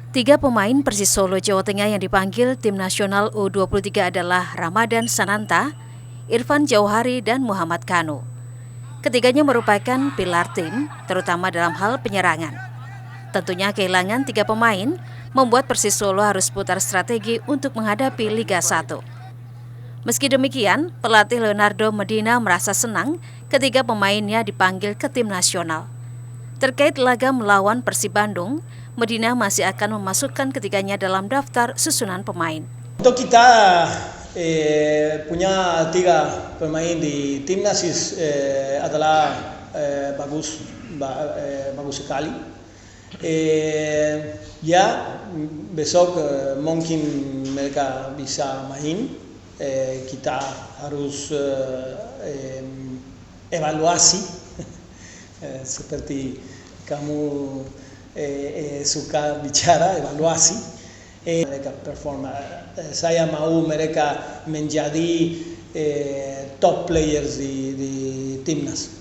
Tiga pemain Persis Solo Jawa Tengah yang dipanggil tim nasional U23 adalah Ramadan Sananta, Irfan Jauhari, dan Muhammad Kanu. Ketiganya merupakan pilar tim, terutama dalam hal penyerangan. Tentunya kehilangan tiga pemain membuat Persis Solo harus putar strategi untuk menghadapi Liga 1. Meski demikian, pelatih Leonardo Medina merasa senang ketika pemainnya dipanggil ke tim nasional. Terkait laga melawan Persib Bandung, Medina masih akan memasukkan ketiganya dalam daftar susunan pemain. Untuk kita punya tiga pemain di timnas adalah bagus sekali. Ya besok mungkin mereka bisa main. Kita harus evaluasi seperti kamu suka bicara evaluasi mereka performa. Saya mau mereka menjadi top players di timnas.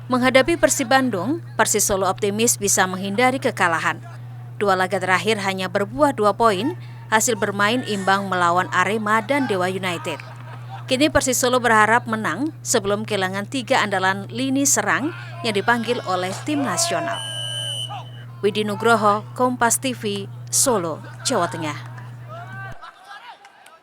Menghadapi Persib Bandung, Persis Solo optimis bisa menghindari kekalahan. Dua laga terakhir hanya berbuah 2 poin, hasil bermain imbang melawan Arema dan Dewa United. Kini Persis Solo berharap menang sebelum kehilangan 3 andalan lini serang yang dipanggil oleh tim nasional. Widi Nugroho, Kompas TV, Solo, Jawa Tengah.